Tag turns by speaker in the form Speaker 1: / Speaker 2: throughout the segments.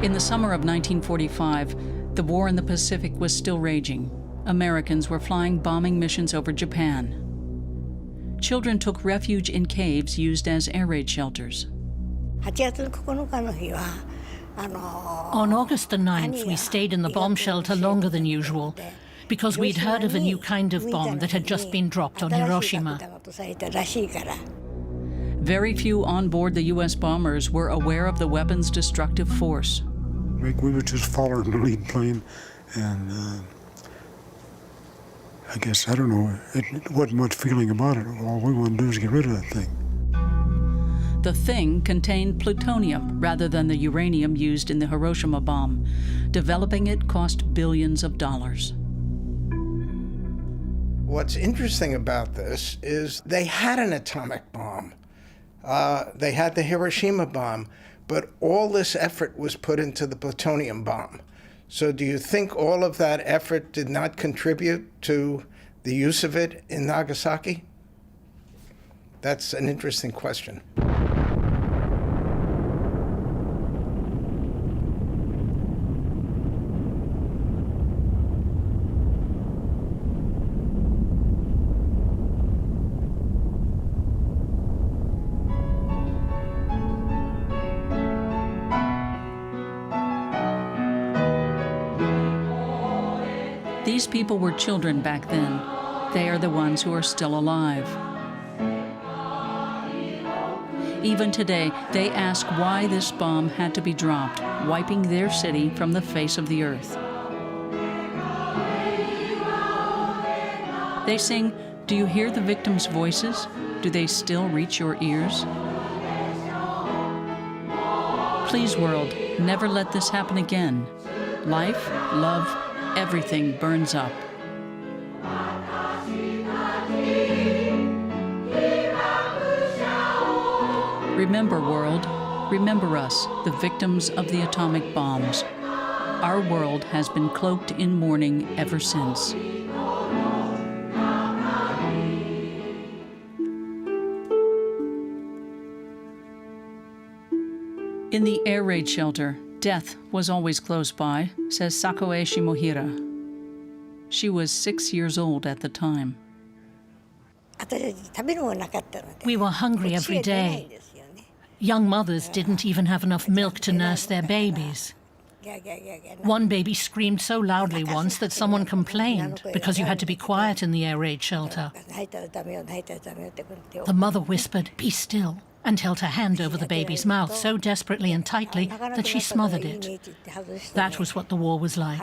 Speaker 1: In the summer of 1945, the war in the Pacific was still raging. Americans were flying bombing missions over Japan. Children took refuge in caves used as air raid shelters.
Speaker 2: On August the 9th, we stayed in the bomb shelter longer than usual because we'd heard of a new kind of bomb that had just been dropped on Hiroshima.
Speaker 1: Very few on board the U.S. bombers were aware of the weapon's destructive force.
Speaker 3: We were just following the lead plane, and I guess, I don't know, it wasn't much feeling about it. All we wanted to do is get rid of that thing.
Speaker 1: The thing contained plutonium rather than the uranium used in the Hiroshima bomb. Developing it cost billions of dollars.
Speaker 4: What's interesting about this is they had an atomic bomb. They had the Hiroshima bomb, but all this effort was put into the plutonium bomb. So do you think all of that effort did not contribute to the use of it in Nagasaki? That's an interesting question.
Speaker 1: These people were children back then. They are the ones who are still alive. Even today, they ask why this bomb had to be dropped, wiping their city from the face of the earth. They sing, "Do you hear the victims' voices? Do they still reach your ears? Please, world, never let this happen again. Life, love, everything burns up." Remember, world, remember us, the victims of the atomic bombs. Our world has been cloaked in mourning ever since. In the air raid shelter, death was always close by, says Sakoe Shimohira. She was 6 years old at the time.
Speaker 2: We were hungry every day. Young mothers didn't even have enough milk to nurse their babies. One baby screamed so loudly once that someone complained because you had to be quiet in the air raid shelter. The mother whispered, "Be still," and held her hand over the baby's mouth so desperately and tightly that she smothered it. That was what the war was like.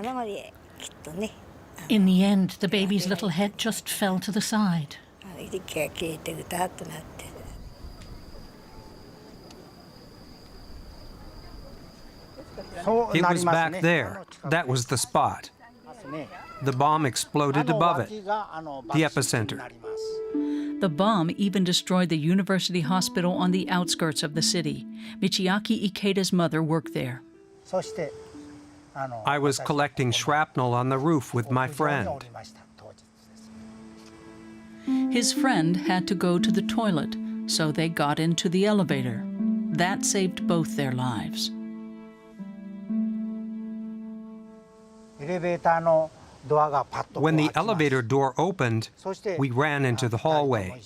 Speaker 2: In the end, the baby's little head just fell to the side.
Speaker 5: It was back there. That was the spot. The bomb exploded above it, the epicenter.
Speaker 1: The bomb even destroyed the university hospital on the outskirts of the city. Michiaki Ikeda's mother worked there.
Speaker 5: I was collecting shrapnel on the roof with my friend.
Speaker 1: His friend had to go to the toilet, so they got into the elevator. That saved both their lives.
Speaker 5: When the elevator door opened, we ran into the hallway.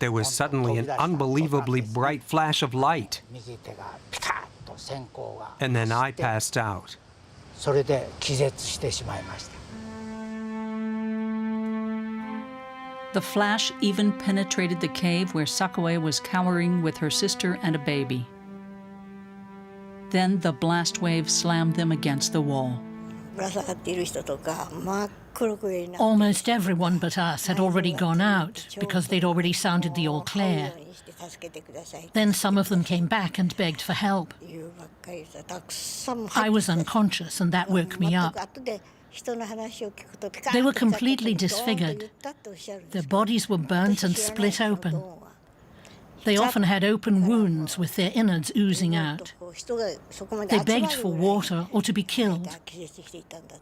Speaker 5: There was suddenly an unbelievably bright flash of light, and then I passed out.
Speaker 1: The flash even penetrated the cave where Sakoe was cowering with her sister and a baby. Then the blast wave slammed them against the wall.
Speaker 2: Almost everyone but us had already gone out because they'd already sounded the all clear. Then some of them came back and begged for help. I was unconscious, and that woke me up. They were completely disfigured. Their bodies were burnt and split open. They often had open wounds with their innards oozing out. They begged for water or to be killed.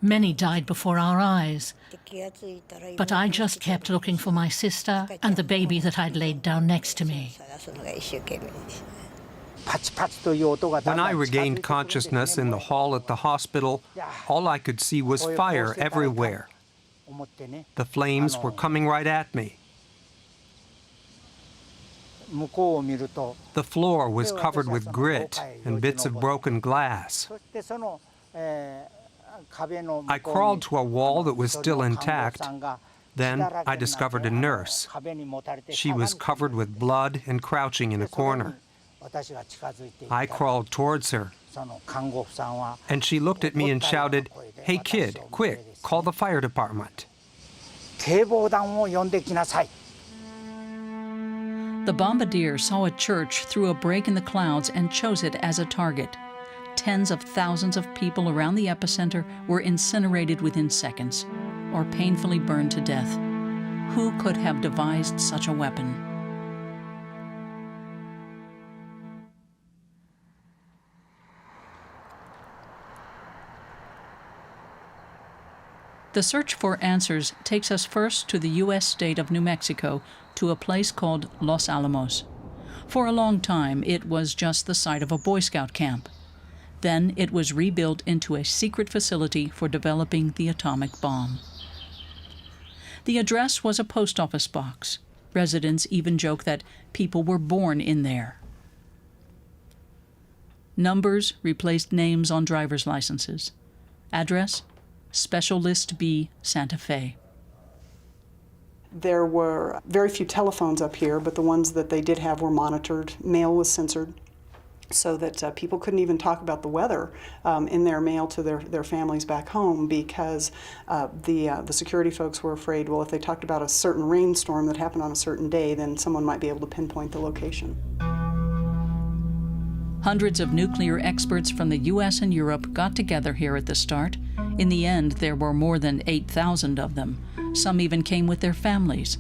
Speaker 2: Many died before our eyes. But I just kept looking for my sister and the baby that I'd laid down next to me.
Speaker 5: When I regained consciousness in the hall at the hospital, all I could see was fire everywhere. The flames were coming right at me. The floor was covered with grit and bits of broken glass. I crawled to a wall that was still intact. Then I discovered a nurse. She was covered with blood and crouching in a corner. I crawled towards her, and she looked at me and shouted, "Hey kid, quick, call the fire department."
Speaker 1: The bombardier saw a church through a break in the clouds and chose it as a target. Tens of thousands of people around the epicenter were incinerated within seconds or painfully burned to death. Who could have devised such a weapon? The search for answers takes us first to the U.S. state of New Mexico, to a place called Los Alamos. For a long time, it was just the site of a Boy Scout camp. Then it was rebuilt into a secret facility for developing the atomic bomb. The address was a post office box. Residents even joke that people were born in there. Numbers replaced names on driver's licenses. Address: Special List B, Santa Fe.
Speaker 6: There were very few telephones up here, but the ones that they did have were monitored. Mail was censored so that people couldn't even talk about the weather in their mail to their families back home, because the security folks were afraid, well, if they talked about a certain rainstorm that happened on a certain day, then someone might be able to pinpoint the location.
Speaker 1: Hundreds of nuclear experts from the U.S. and Europe got together here at the start. In the end, there were more than 8,000 of them. Some even came with their families.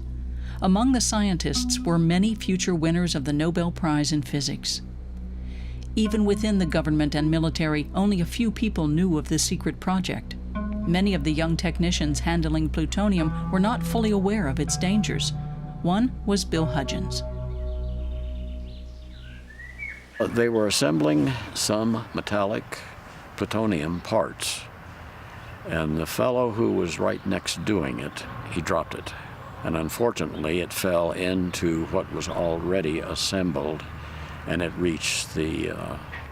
Speaker 1: Among the scientists were many future winners of the Nobel Prize in Physics. Even within the government and military, only a few people knew of the secret project. Many of the young technicians handling plutonium were not fully aware of its dangers. One was Bill Hudgens.
Speaker 7: They were assembling some metallic plutonium parts, and the fellow who was right next doing it, he dropped it. And unfortunately, it fell into what was already assembled, and it reached the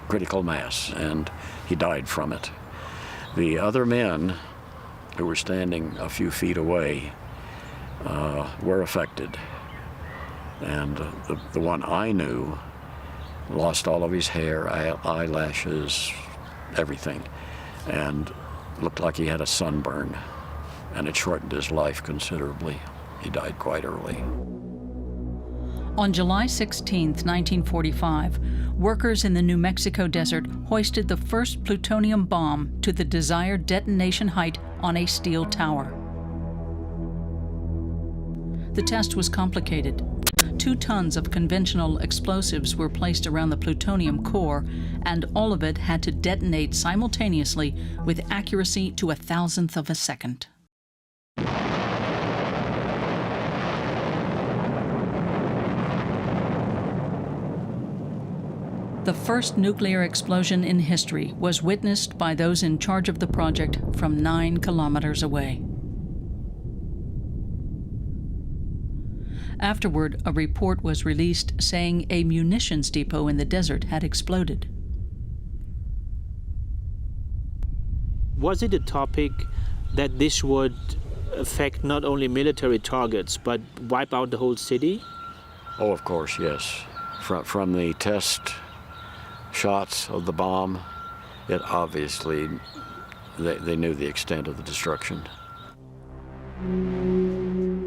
Speaker 7: critical mass, and he died from it. The other men who were standing a few feet away were affected. And the one I knew lost all of his hair, eyelashes, everything, and looked like he had a sunburn, and it shortened his life considerably. He died quite early.
Speaker 1: On July 16, 1945, workers in the New Mexico desert hoisted the first plutonium bomb to the desired detonation height on a steel tower. The test was complicated. 2 tons of conventional explosives were placed around the plutonium core, and all of it had to detonate simultaneously with accuracy to 1,000th of a second. The first nuclear explosion in history was witnessed by those in charge of the project from 9 kilometers away. Afterward, a report was released saying a munitions depot in the desert had exploded.
Speaker 8: Was it a topic that this would affect not only military targets, but wipe out the whole city?
Speaker 7: Oh, of course, yes. From the test shots of the bomb, it obviously, they knew the extent of the destruction.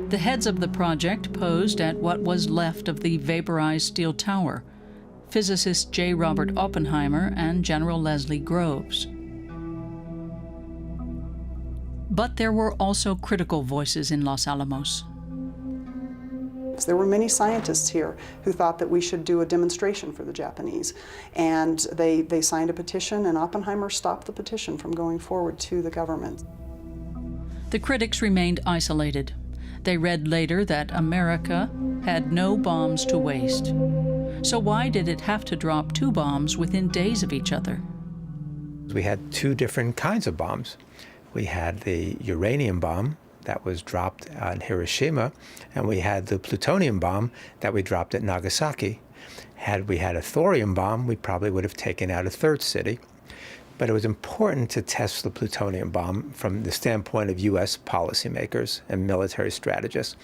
Speaker 1: The heads of the project posed at what was left of the vaporized steel tower: physicist J. Robert Oppenheimer and General Leslie Groves. But there were also critical voices in Los Alamos.
Speaker 6: There were many scientists here who thought that we should do a demonstration for the Japanese, and they signed a petition, and Oppenheimer stopped the petition from going forward to the government.
Speaker 1: The critics remained isolated. They read later that America had no bombs to waste. So why did it have to drop 2 bombs within days of each other?
Speaker 9: We had 2 different kinds of bombs. We had the uranium bomb that was dropped on Hiroshima, and we had the plutonium bomb that we dropped at Nagasaki. Had we had a thorium bomb, we probably would have taken out a 3rd city. But it was important to test the plutonium bomb from the standpoint of U.S. policymakers and military strategists,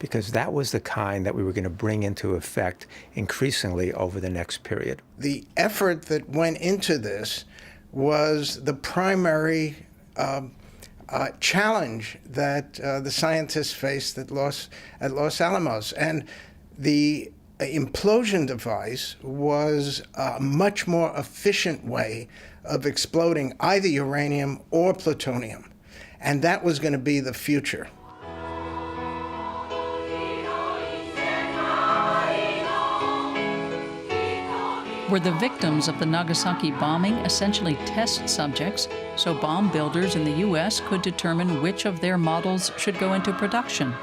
Speaker 9: because that was the kind that we were going to bring into effect increasingly over the next period.
Speaker 4: The effort that went into this was the primary challenge that the scientists faced at Los Alamos. And the implosion device was a much more efficient way of exploding either uranium or plutonium. And that was going to be the future.
Speaker 1: Were the victims of the Nagasaki bombing essentially test subjects so bomb builders in the U.S. could determine which of their models should go into production?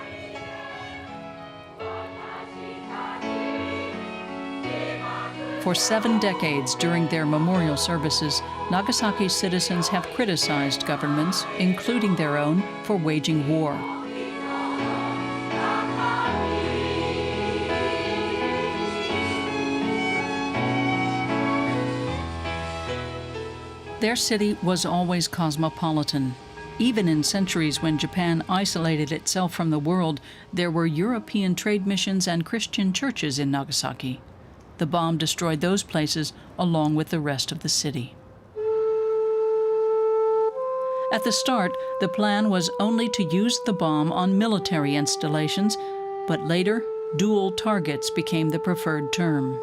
Speaker 1: For 7 decades during their memorial services, Nagasaki citizens have criticized governments, including their own, for waging war. Their city was always cosmopolitan. Even in centuries when Japan isolated itself from the world, there were European trade missions and Christian churches in Nagasaki. The bomb destroyed those places along with the rest of the city. At the start, the plan was only to use the bomb on military installations, but later, dual targets became the preferred term.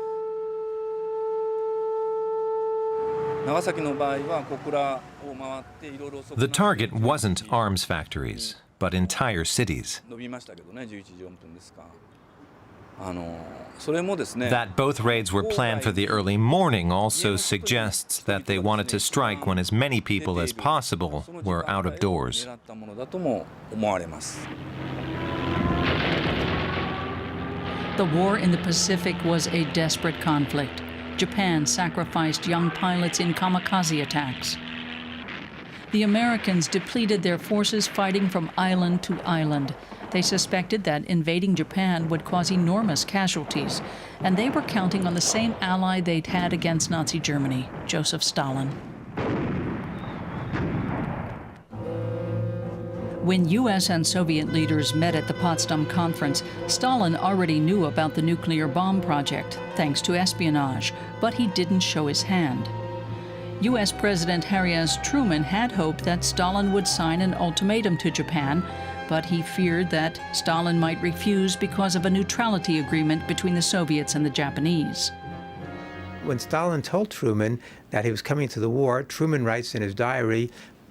Speaker 10: The target wasn't arms factories, but entire cities. That both raids were planned for the early morning also suggests that they wanted to strike when as many people as possible were out of doors.
Speaker 1: The war in the Pacific was a desperate conflict. Japan sacrificed young pilots in kamikaze attacks. The Americans depleted their forces fighting from island to island. They suspected that invading Japan would cause enormous casualties, and they were counting on the same ally they'd had against Nazi Germany, Joseph Stalin. When U.S. and Soviet leaders met at the Potsdam Conference, Stalin already knew about the nuclear bomb project, thanks to espionage, but he didn't show his hand. U.S. President Harry S. Truman had hoped that Stalin would sign an ultimatum to Japan, but he feared that Stalin might refuse because of a neutrality agreement between the Soviets and the Japanese.
Speaker 9: When Stalin told Truman that he was coming to the war, Truman writes in his diary,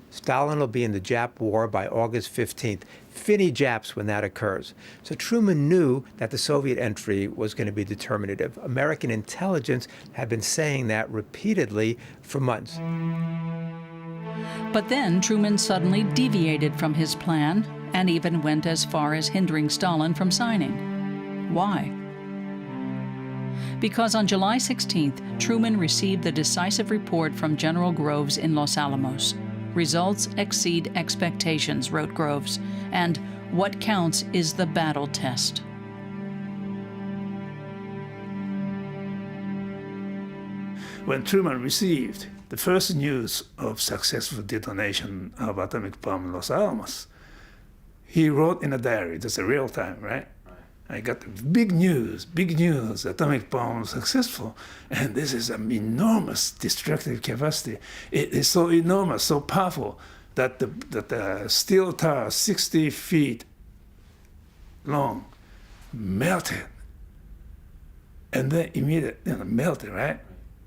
Speaker 9: Stalin will be in the Jap war by August 15th. Finny Japs when that occurs. So Truman knew that the Soviet entry was going to be determinative. American intelligence had been saying that repeatedly for months.
Speaker 1: But then Truman suddenly deviated from his plan and even went as far as hindering Stalin from signing. Why? Because on July 16th, Truman received the decisive report from General Groves in Los Alamos. Results exceed expectations, wrote Groves, and what counts is the battle test.
Speaker 11: When Truman received the first news of successful detonation of atomic bomb in Los Alamos, he wrote in a diary, that's a real time, right? I got big news, atomic bomb successful. And this is an enormous destructive capacity. It is so enormous, so powerful, that the steel tower, 60 feet long, melted. And then immediately, melted, right?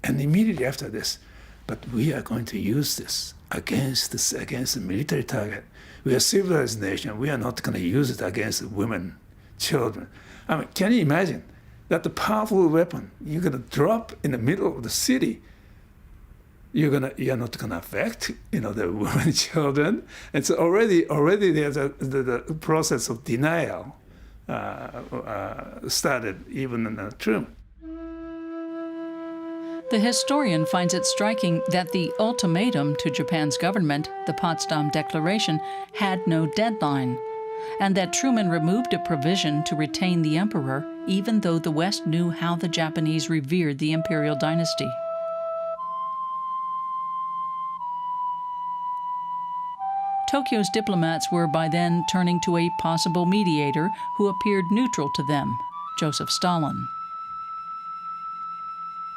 Speaker 11: And immediately after this, but we are going to use this against a military target. We are a civilized nation. We are not going to use it against women, children. I mean, can you imagine that the powerful weapon you're going to drop in the middle of the city? You're not going to affect, the women and children. And so already there's the process of denial started even in Truman.
Speaker 1: The historian finds it striking that the ultimatum to Japan's government, the Potsdam Declaration, had no deadline, and that Truman removed a provision to retain the emperor, even though the West knew how the Japanese revered the imperial dynasty. Tokyo's diplomats were by then turning to a possible mediator who appeared neutral to them, Joseph Stalin.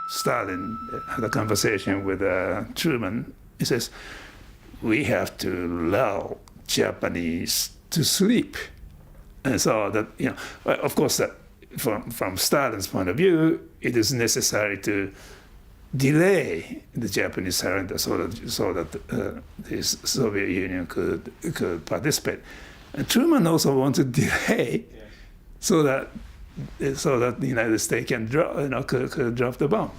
Speaker 11: Stalin had a conversation with Truman. He says, we have to lull Japanese to sleep. And so that, of course, that from Stalin's point of view, it is necessary to delay the Japanese surrender so that the Soviet Union could participate. And Truman also wanted to delay so that the United States can could drop the bomb.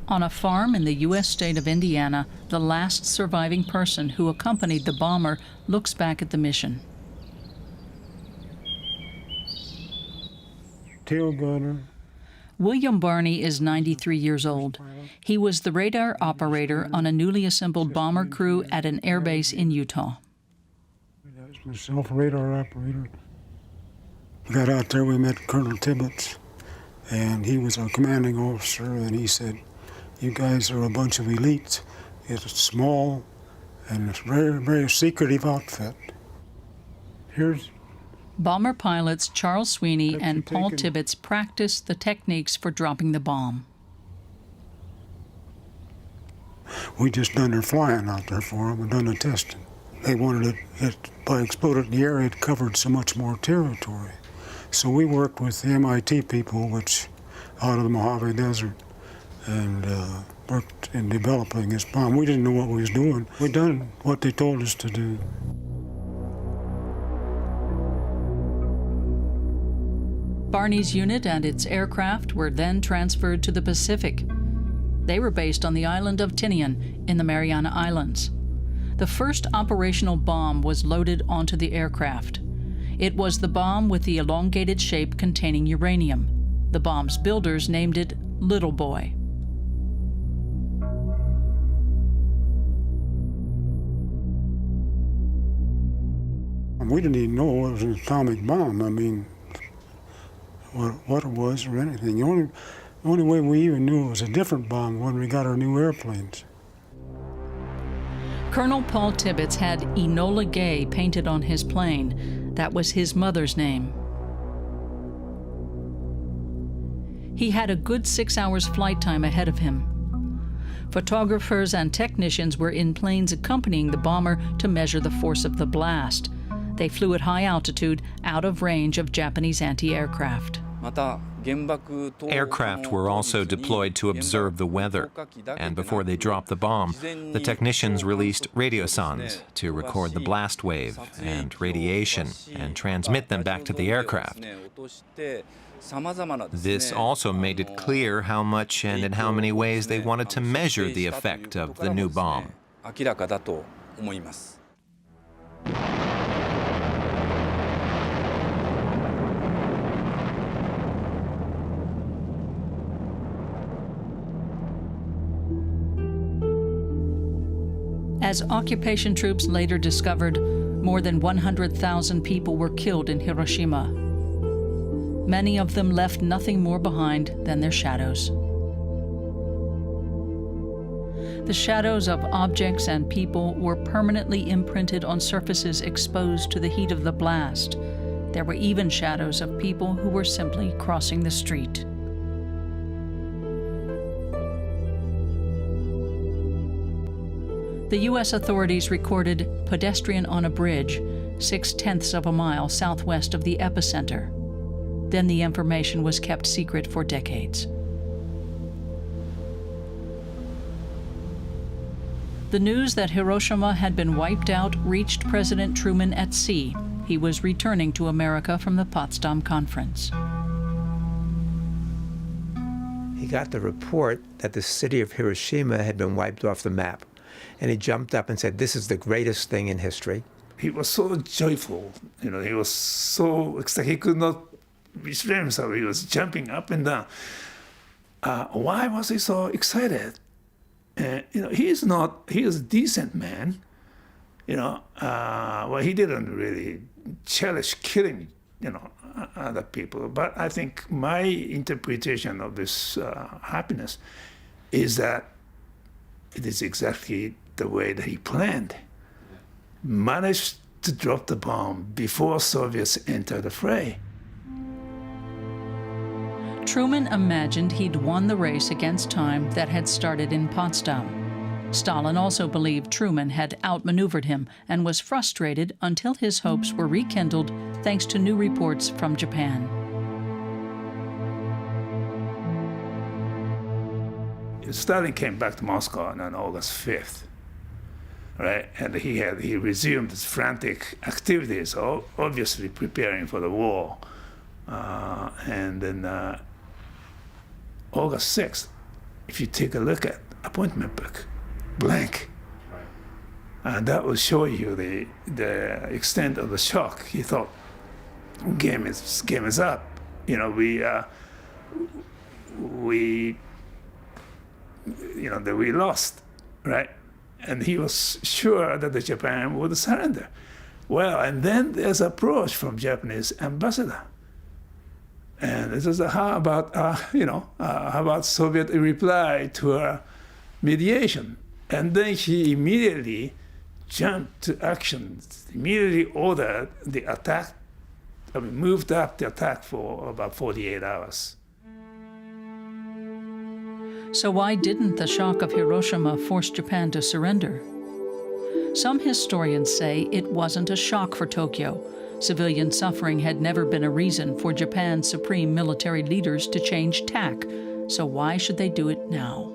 Speaker 1: On a farm in the U.S. state of Indiana, the last surviving person who accompanied the bomber looks back at the mission.
Speaker 3: Tail gunner.
Speaker 1: William Barney is 93 years old. He was the radar operator on a newly assembled bomber crew at an airbase in Utah.
Speaker 3: That was myself, radar operator. We got out there, we met Colonel Tibbets, and he was our commanding officer, and he said, you guys are a bunch of elites. It's small, and it's very, very secretive outfit. Here's
Speaker 1: Bomber pilots Charles Sweeney and Paul Tibbets practiced the techniques for dropping the bomb.
Speaker 3: We just done their flying out there for them and done the testing. They wanted it by exploding in the air, it covered so much more territory. So we worked with the MIT people, which out of the Mojave Desert, and worked in developing this bomb. We didn't know what we was doing. We done what they told us to do.
Speaker 1: Barney's unit and its aircraft were then transferred to the Pacific. They were based on the island of Tinian in the Mariana Islands. The first operational bomb was loaded onto the aircraft. It was the bomb with the elongated shape containing uranium. The bomb's builders named it Little Boy.
Speaker 3: We didn't even know it was an atomic bomb. I mean, what it was or anything. The only way we even knew it was a different bomb when we got our new airplanes.
Speaker 1: Colonel Paul Tibbets had Enola Gay painted on his plane. That was his mother's name. He had a good 6 hours flight time ahead of him. Photographers and technicians were in planes accompanying the bomber to measure the force of the blast. They flew at high altitude, out of range of Japanese anti-aircraft.
Speaker 10: Aircraft were also deployed to observe the weather, and before they dropped the bomb, the technicians released radiosondes to record the blast wave and radiation and transmit them back to the aircraft. This also made it clear how much and in how many ways they wanted to measure the effect of the new bomb.
Speaker 1: As occupation troops later discovered, more than 100,000 people were killed in Hiroshima. Many of them left nothing more behind than their shadows. The shadows of objects and people were permanently imprinted on surfaces exposed to the heat of the blast. There were even shadows of people who were simply crossing the street. The U.S. authorities recorded pedestrian on a bridge 6/10 of a mile southwest of the epicenter. Then the information was kept secret for decades. The news that Hiroshima had been wiped out reached President Truman at sea. He was returning to America from the Potsdam Conference.
Speaker 9: He got the report that the city of Hiroshima had been wiped off the map. And he jumped up and said, "This is the greatest thing in history."
Speaker 11: He was so joyful, he was so ecstatic. He could not restrain himself. He was jumping up and down. why was he so excited? He is a decent man. Well, he didn't really cherish killing, other people. But I think my interpretation of this happiness is that it is exactly the way that he planned. Managed to drop the bomb before Soviets entered the fray.
Speaker 1: Truman imagined he'd won the race against time that had started in Potsdam. Stalin also believed Truman had outmaneuvered him and was frustrated until his hopes were rekindled thanks to new reports from Japan.
Speaker 11: Stalin came back to Moscow on August 5th, right? And he resumed his frantic activities, obviously preparing for the war. And then August 6th, if you take a look at appointment book, blank. And that will show you the extent of the shock. He thought, game is up. That we lost, right? And he was sure that the Japan would surrender. Well, and then there's approach from Japanese ambassador. And it was how about Soviet reply to our mediation? And then he immediately jumped to action, immediately ordered the attack, moved up the attack for about 48 hours.
Speaker 1: So why didn't the shock of Hiroshima force Japan to surrender? Some historians say it wasn't a shock for Tokyo. Civilian suffering had never been a reason for Japan's supreme military leaders to change tack. So why should they do it now?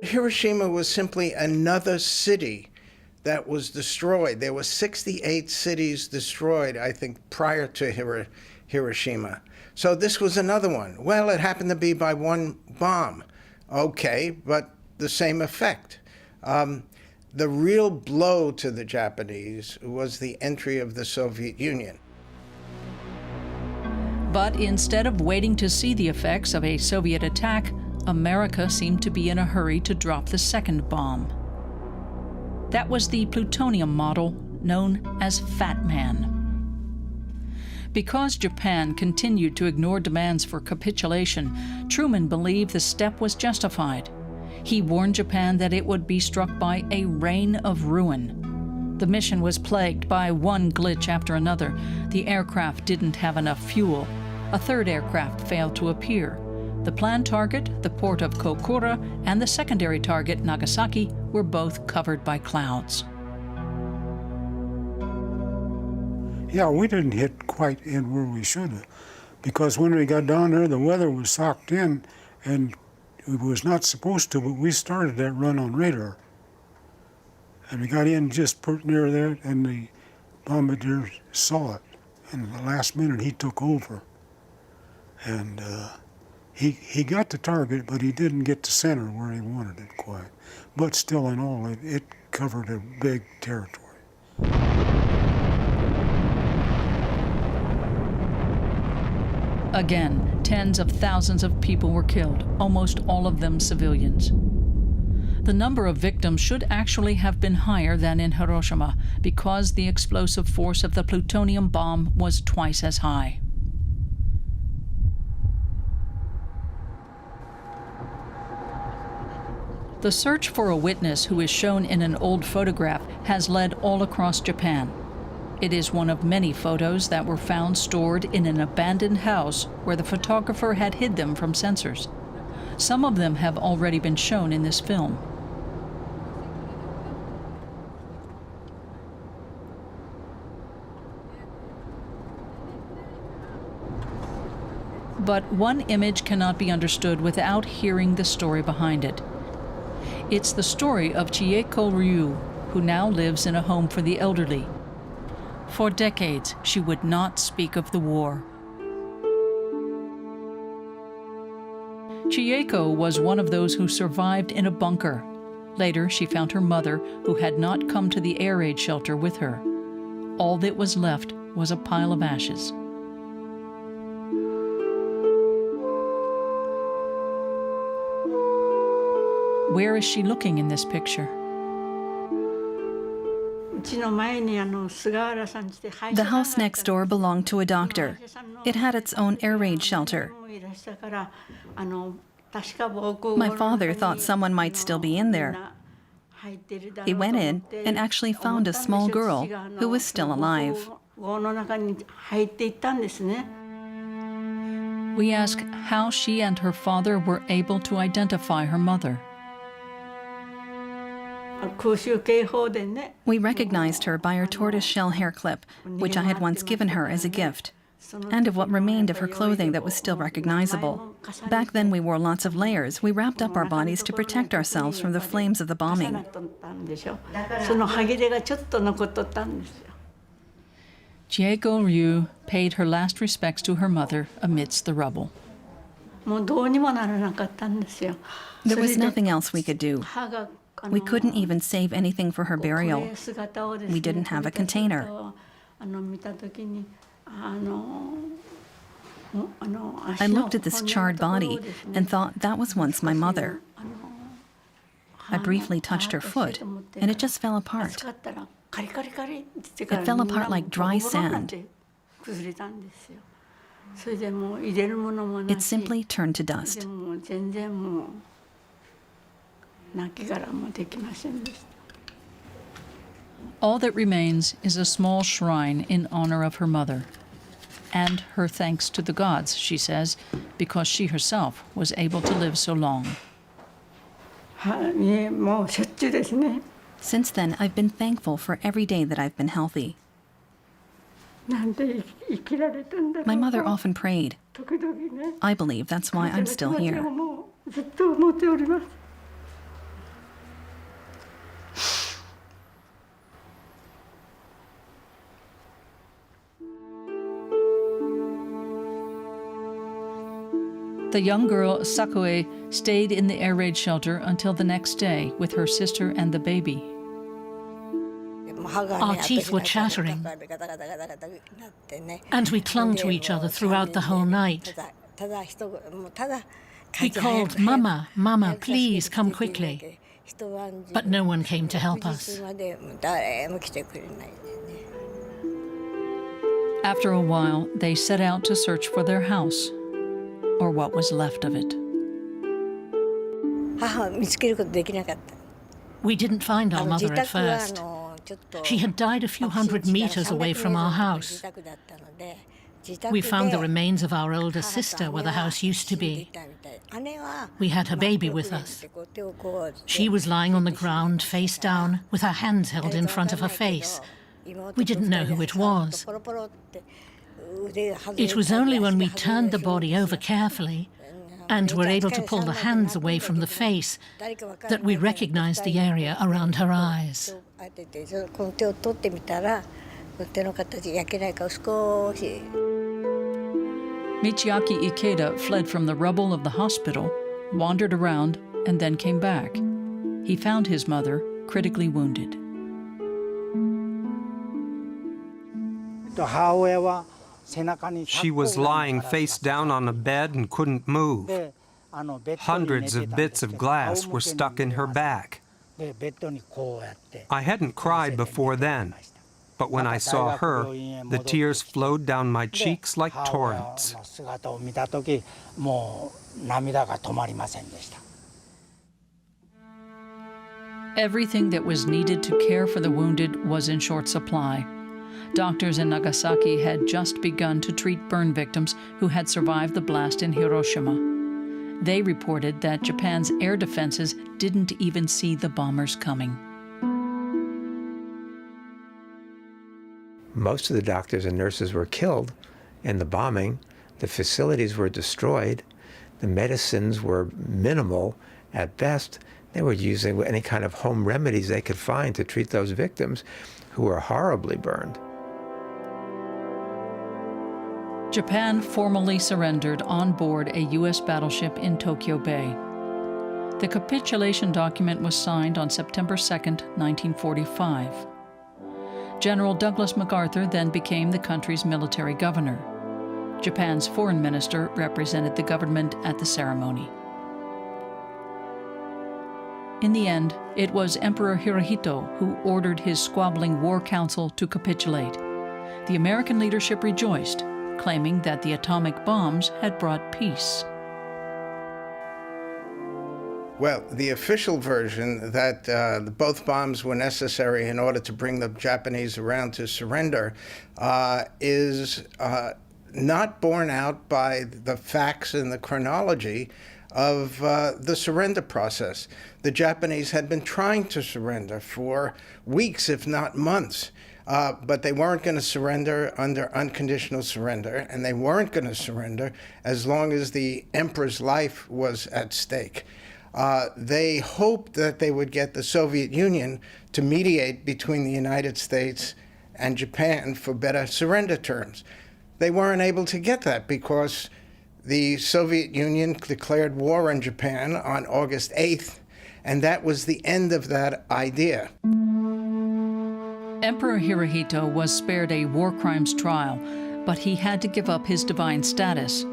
Speaker 4: Hiroshima was simply another city that was destroyed. There were 68 cities destroyed, I think, prior to Hiroshima. So this was another one. Well, it happened to be by one bomb. Okay, but the same effect. The real blow to the Japanese was the entry of the Soviet Union.
Speaker 1: But instead of waiting to see the effects of a Soviet attack, America seemed to be in a hurry to drop the second bomb. That was the plutonium model known as Fat Man. Because Japan continued to ignore demands for capitulation, Truman believed the step was justified. He warned Japan that it would be struck by a rain of ruin. The mission was plagued by one glitch after another. The aircraft didn't have enough fuel. A third aircraft failed to appear. The planned target, the port of Kokura, and the secondary target, Nagasaki, were both covered by clouds.
Speaker 3: Yeah, we didn't hit quite in where we should have, because when we got down there, the weather was socked in, and it was not supposed to, but we started that run on radar. And we got in just near there, and the bombardier saw it. And at the last minute, he took over. And he got the target, but he didn't get the center where he wanted it quite. But still, in all, it covered a big territory.
Speaker 1: Again, tens of thousands of people were killed, almost all of them civilians. The number of victims should actually have been higher than in Hiroshima because the explosive force of the plutonium bomb was twice as high. The search for a witness who is shown in an old photograph has led all across Japan. It is one of many photos that were found stored in an abandoned house where the photographer had hid them from censors. Some of them have already been shown in this film. But one image cannot be understood without hearing the story behind it. It's the story of Chieko Ryu, who now lives in a home for the elderly. For decades, she would not speak of the war. Chieko was one of those who survived in a bunker. Later, she found her mother, who had not come to the air raid shelter with her. All that was left was a pile of ashes. Where is she looking in this picture?
Speaker 12: The house next door belonged to a doctor. It had its own air raid shelter. My father thought someone might still be in there. He went in and actually found a small girl who was still alive.
Speaker 1: We ask how she and her father were able to identify her mother.
Speaker 12: We recognized her by her tortoise-shell hair clip, which I had once given her as a gift, and of what remained of her clothing that was still recognizable. Back then we wore lots of layers. We wrapped up our bodies to protect ourselves from the flames of the bombing.
Speaker 1: Diego Ryu paid her last respects to her mother amidst the rubble.
Speaker 12: There was nothing else we could do. We couldn't even save anything for her burial. We didn't have a container. I looked at this charred body and thought that was once my mother. I briefly touched her foot, and it just fell apart. It fell apart like dry sand. It simply turned to dust.
Speaker 1: All that remains is a small shrine in honor of her mother, and her thanks to the gods, she says, because she herself was able to live so long.
Speaker 12: Since then, I've been thankful for every day that I've been healthy. My mother often prayed. I believe that's why I'm still here.
Speaker 1: The young girl, Sakue, stayed in the air raid shelter until the next day with her sister and the baby.
Speaker 2: Our teeth were chattering, and we clung to each other throughout the whole night. We called, "Mama, Mama, please come quickly." But no one came to help us.
Speaker 1: After a while, they set out to search for their house, or what was left of it.
Speaker 2: We didn't find our mother at first. She had died a few hundred meters away from our house. We found the remains of our older sister where the house used to be. We had her baby with us. She was lying on the ground, face down, with her hands held in front of her face. We didn't know who it was. It was only when we turned the body over carefully and were able to pull the hands away from the face that we recognized the area around her eyes.
Speaker 1: Michiaki Ikeda fled from the rubble of the hospital, wandered around, and then came back. He found his mother critically wounded.
Speaker 5: She was lying face down on a bed and couldn't move. Hundreds of bits of glass were stuck in her back. I hadn't cried before then, but when I saw her, the tears flowed down my cheeks like torrents.
Speaker 1: Everything that was needed to care for the wounded was in short supply. Doctors in Nagasaki had just begun to treat burn victims who had survived the blast in Hiroshima. They reported that Japan's air defenses didn't even see the bombers coming.
Speaker 9: Most of the doctors and nurses were killed in the bombing. The facilities were destroyed. The medicines were minimal at best. They were using any kind of home remedies they could find to treat those victims who were horribly burned.
Speaker 1: Japan formally surrendered on board a U.S. battleship in Tokyo Bay. The capitulation document was signed on September 2, 1945. General Douglas MacArthur then became the country's military governor. Japan's foreign minister represented the government at the ceremony. In the end, it was Emperor Hirohito who ordered his squabbling war council to capitulate. The American leadership rejoiced, claiming that the atomic bombs had brought peace.
Speaker 4: Well, the official version that both bombs were necessary in order to bring the Japanese around to surrender is not borne out by the facts and the chronology of the surrender process. The Japanese had been trying to surrender for weeks, if not months, but they weren't going to surrender under unconditional surrender, and they weren't going to surrender as long as the emperor's life was at stake. They hoped that they would get the Soviet Union to mediate between the United States and Japan for better surrender terms. They weren't able to get that because the Soviet Union declared war on Japan on August 8th, and that was the end of that idea.
Speaker 1: Emperor Hirohito was spared a war crimes trial, but he had to give up his divine status.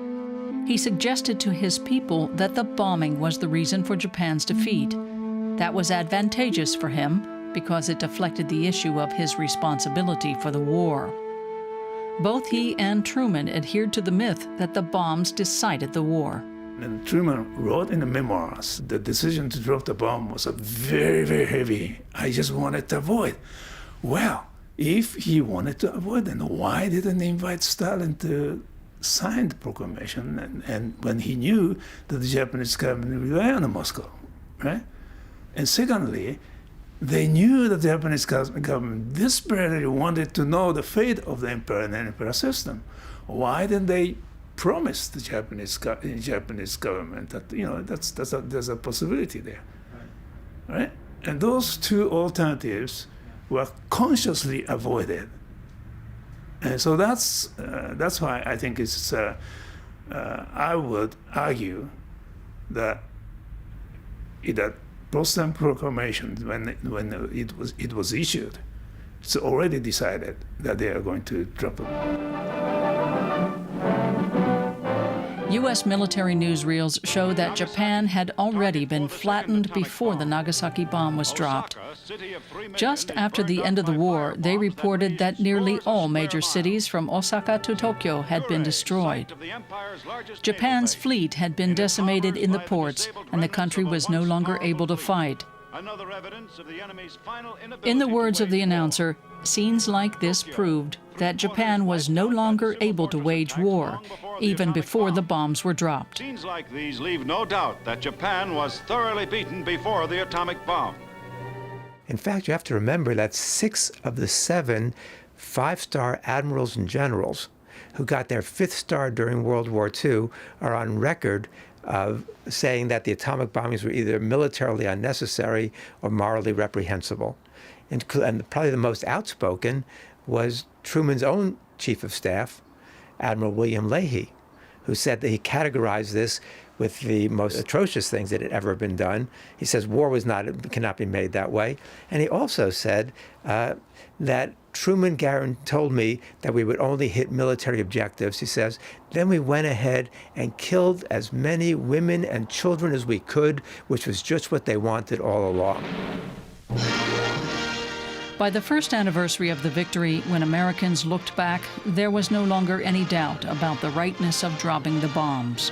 Speaker 1: He suggested to his people that the bombing was the reason for Japan's defeat. That was advantageous for him because it deflected the issue of his responsibility for the war. Both he and Truman adhered to the myth that the bombs decided the war.
Speaker 11: And Truman wrote in the memoirs, the decision to drop the bomb was a very, very heavy. I just wanted to avoid. Well, if he wanted to avoid, then why didn't he invite Stalin to sign the proclamation? And when he knew that the Japanese government relied on Moscow, right? And secondly, they knew that the Japanese government desperately wanted to know the fate of the emperor and the emperor system. Why didn't they promise the Japanese government that, you know, there's a possibility there, right? And those two alternatives were consciously avoided. And so that's why I think it's I would argue that that Potsdam Proclamation, when it was issued, it's already decided that they are going to drop it.
Speaker 1: U.S. military newsreels show that Japan had already been flattened before the Nagasaki bomb was dropped. Just after the end of the war, they reported that nearly all major cities from Osaka to Tokyo had been destroyed. Japan's fleet had been decimated in the ports, and the country was no longer able to fight. In the words of the announcer, scenes like this proved that Japan was no longer able to wage war, even before the bombs were dropped.
Speaker 13: Scenes like these leave no doubt that Japan was thoroughly beaten before the atomic bomb.
Speaker 9: In fact, you have to remember that 6 of the 7 5-star admirals and generals who got their 5th star during World War II are on record of saying that the atomic bombings were either militarily unnecessary or morally reprehensible. And probably the most outspoken was Truman's own chief of staff, Admiral William Leahy, who said that he categorized this with the most atrocious things that had ever been done. He says war cannot be made that way. And he also said that Truman told me that we would only hit military objectives. He says, then we went ahead and killed as many women and children as we could, which was just what they wanted all along.
Speaker 1: By the first anniversary of the victory, when Americans looked back, there was no longer any doubt about the rightness of dropping the bombs.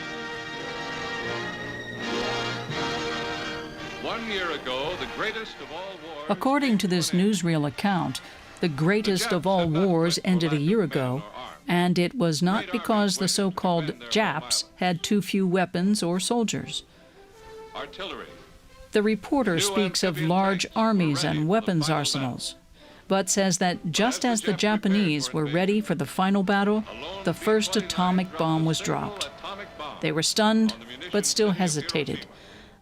Speaker 14: 1 year ago, the greatest of all wars...
Speaker 1: According to this newsreel account, the greatest of all wars ended a year ago, and it was not because the so-called Japs had too few weapons or soldiers.
Speaker 14: Artillery.
Speaker 1: The reporter speaks of large armies and weapons arsenals, but says that just as the Japanese were ready for the final battle, the first atomic bomb was dropped. They were stunned, but still hesitated.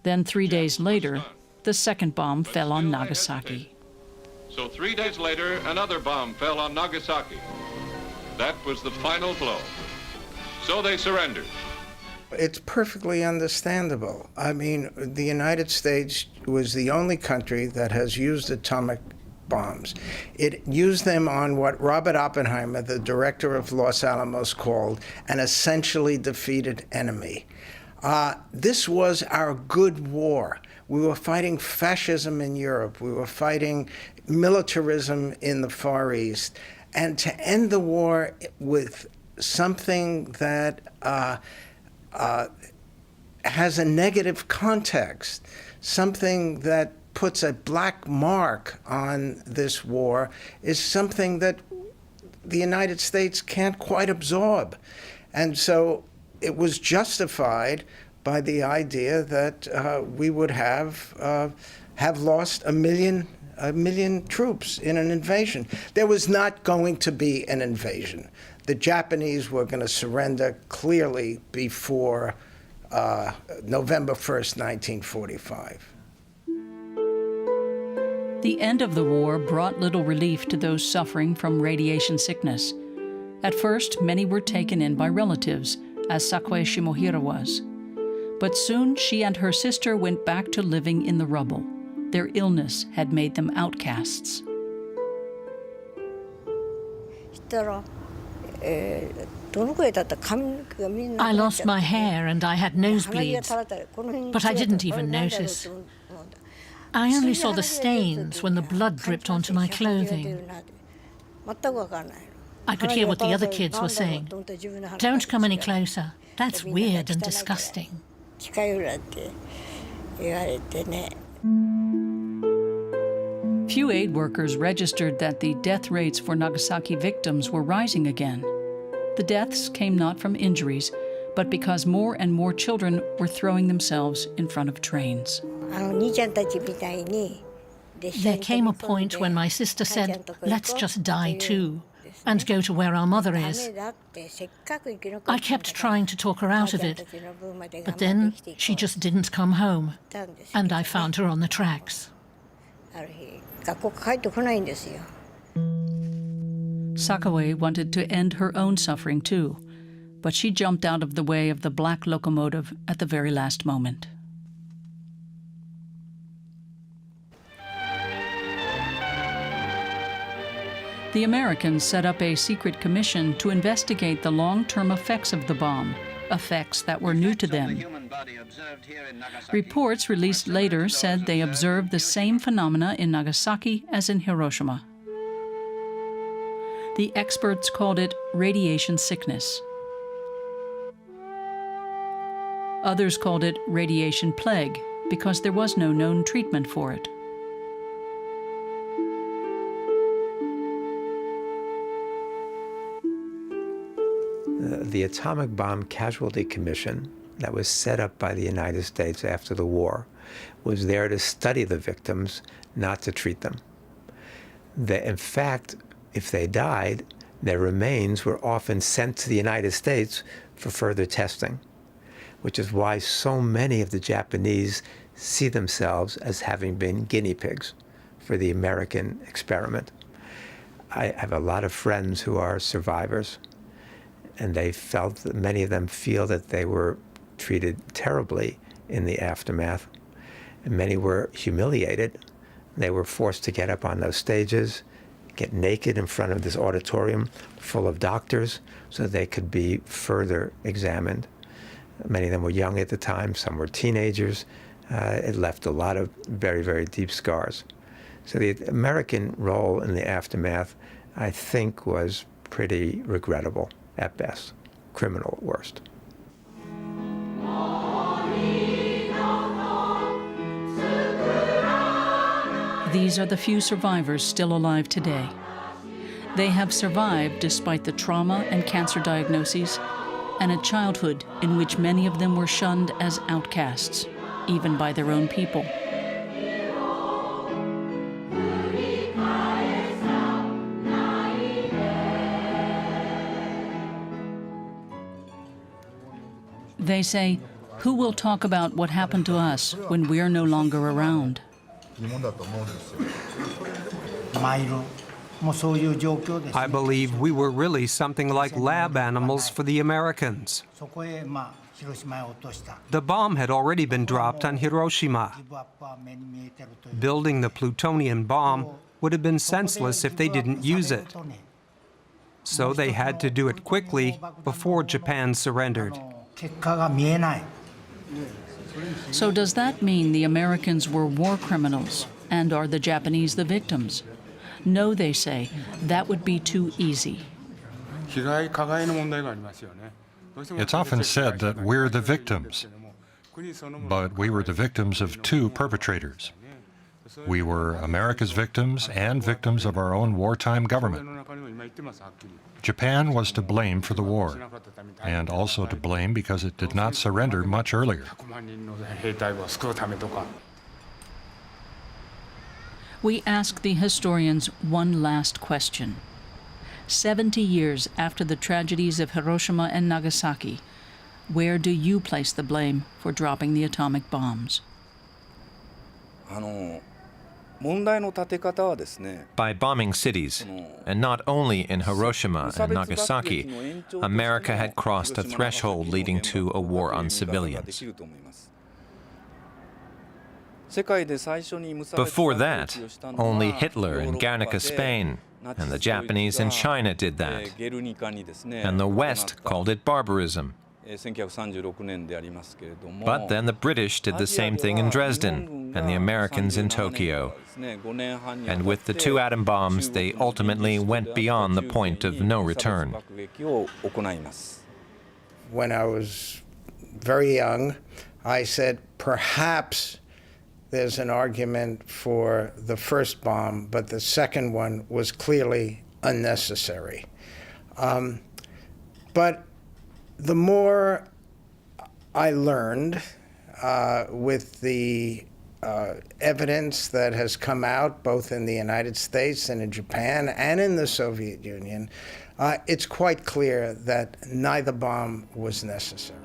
Speaker 1: Then 3 days later, the second bomb fell on Nagasaki.
Speaker 14: So 3 days later, another bomb fell on Nagasaki. That was the final blow. So they surrendered.
Speaker 4: It's perfectly understandable. I mean, the United States was the only country that has used atomic bombs. It used them on what Robert Oppenheimer, the director of Los Alamos, called an essentially defeated enemy. This was our good war. We were fighting fascism in Europe. We were fighting militarism in the Far East. And to end the war with something that has a negative context, something that puts a black mark on this war, is something that the United States can't quite absorb. And so it was justified by the idea that we would have lost a million troops in an invasion. There was not going to be an invasion. The Japanese were going to surrender clearly before November 1st, 1945.
Speaker 1: The end of the war brought little relief to those suffering from radiation sickness. At first, many were taken in by relatives, as Sakue Shimohira was. But soon she and her sister went back to living in the rubble. Their illness had made them outcasts.
Speaker 2: I lost my hair and I had nosebleeds, but I didn't even notice. I only saw the stains when the blood dripped onto my clothing. I could hear what the other kids were saying. Don't come any closer. That's weird and disgusting.
Speaker 1: Few aid workers registered that the death rates for Nagasaki victims were rising again. The deaths came not from injuries, but because more and more children were throwing themselves in front of trains.
Speaker 2: There came a point when my sister said, "Let's just die too, and go to where our mother is." I kept trying to talk her out of it, but then she just didn't come home, and I found her on the tracks.
Speaker 1: Sakue wanted to end her own suffering too, but she jumped out of the way of the black locomotive at the very last moment. The Americans set up a secret commission to investigate the long-term effects of the bomb, effects that were new to them. Reports released later said they observed the same phenomena in Nagasaki as in Hiroshima. The experts called it radiation sickness. Others called it radiation plague because there was no known treatment for it.
Speaker 9: The Atomic Bomb Casualty Commission that was set up by the United States after the war was there to study the victims, not to treat them. In fact, if they died, their remains were often sent to the United States for further testing, which is why so many of the Japanese see themselves as having been guinea pigs for the American experiment. I have a lot of friends who are survivors, and they felt that many of them feel that they were treated terribly in the aftermath. And many were humiliated. They were forced to get up on those stages, get naked in front of this auditorium full of doctors so they could be further examined. Many of them were young at the time, some were teenagers. It left a lot of very, very deep scars. So the American role in the aftermath, I think, was pretty regrettable at best, criminal at worst.
Speaker 1: These are the few survivors still alive today. They have survived despite the trauma and cancer diagnoses and a childhood in which many of them were shunned as outcasts, even by their own people. They say, who will talk about what happened to us when we're no longer around?
Speaker 5: I believe we were really something like lab animals for the Americans. The bomb had already been dropped on Hiroshima. Building the plutonium bomb would have been senseless if they didn't use it. So they had to do it quickly before Japan surrendered.
Speaker 1: So does that mean the Americans were war criminals, and are the Japanese the victims? No, they say, that would be too easy.
Speaker 15: It's often said that we're the victims, but we were the victims of two perpetrators. We were America's victims and victims of our own wartime government. Japan was to blame for the war, and also to blame because it did not surrender much earlier.
Speaker 1: We ask the historians one last question. 70 years after the tragedies of Hiroshima and Nagasaki, where do you place the blame for dropping the atomic bombs?
Speaker 10: By bombing cities, and not only in Hiroshima and Nagasaki, America had crossed a threshold leading to a war on civilians. Before that, only Hitler in Guernica, Spain, and the Japanese in China did that, and the West called it barbarism. But then the British did the same thing in Dresden, and the Americans in Tokyo. And with the two atom bombs, they ultimately went beyond the point of no return.
Speaker 4: When I was very young, I said, perhaps there's an argument for the first bomb, but the second one was clearly unnecessary. But the more I learned with the evidence that has come out both in the United States and in Japan and in the Soviet Union, it's quite clear that neither bomb was necessary.